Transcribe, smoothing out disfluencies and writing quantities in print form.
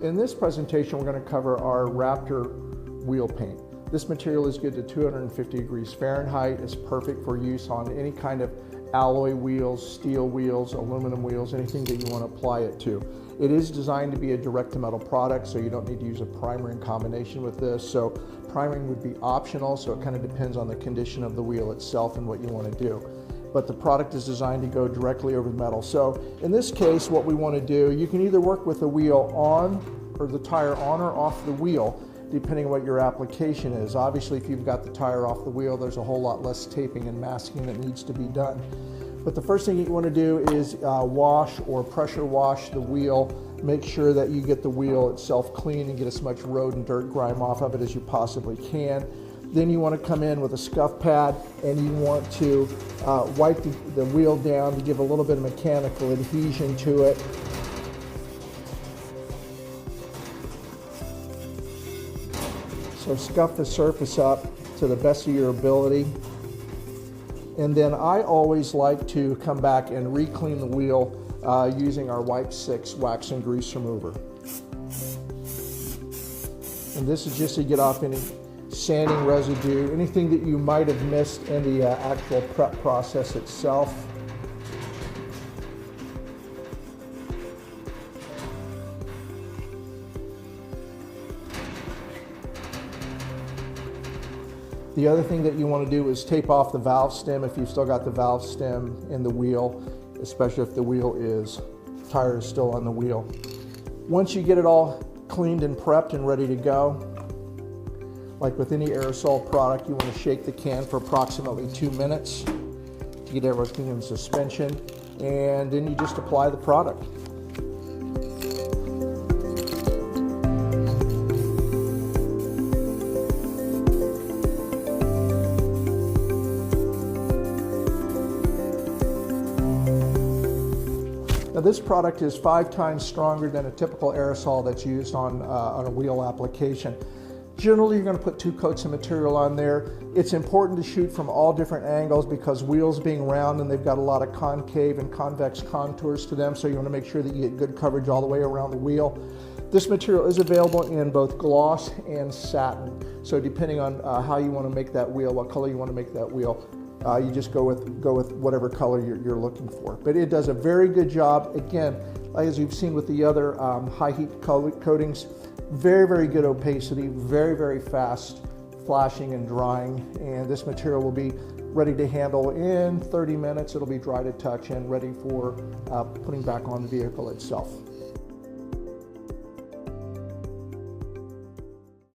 in this presentation, we're going to cover our Raptor wheel paint. This material is good to 250 degrees Fahrenheit. It's perfect for use on any kind of alloy wheels, steel wheels, aluminum wheels, anything that you want to apply it to. It is designed to be a direct-to-metal product, so you don't need to use a primer in combination with this. So priming would be optional, so it kind of depends on the condition of the wheel itself and what you want to do. But the product is designed to go directly over the metal. So in this case, what we want to do, you can either work with the wheel on or the tire on or off the wheel, depending on what your application is. Obviously, if you've got the tire off the wheel, there's a whole lot less taping and masking that needs to be done. But the first thing you want to do is wash or pressure wash the wheel. Make sure that you get the wheel itself clean and get as much road and dirt grime off of it as you possibly can. Then you want to come in with a scuff pad and you want to wipe the wheel down to give a little bit of mechanical adhesion to it. So scuff the surface up to the best of your ability. And then I always like to come back and re-clean the wheel using our Wipe 6 wax and grease remover. And this is just to get off any sanding residue, anything that you might have missed in the actual prep process itself. The other thing that you want to do is tape off the valve stem if you've still got the valve stem in the wheel, especially if the tire is still on the wheel. Once you get it all cleaned and prepped and ready to go, like with any aerosol product, you want to shake the can for approximately 2 minutes to get everything in suspension, and then you just apply the product. Now this product is 5 times stronger than a typical aerosol that's used on a wheel application. Generally, you're going to put 2 coats of material on there. It's important to shoot from all different angles because wheels being round and they've got a lot of concave and convex contours to them, so you want to make sure that you get good coverage all the way around the wheel. This material is available in both gloss and satin. So depending on how you want to make that wheel, what color you want to make that wheel, you just go with whatever color you're looking for. But it does a very good job. Again, as you've seen with the other high heat coatings, very, very good opacity, very, very fast flashing and drying. And this material will be ready to handle in 30 minutes. It'll be dry to touch and ready for putting back on the vehicle itself.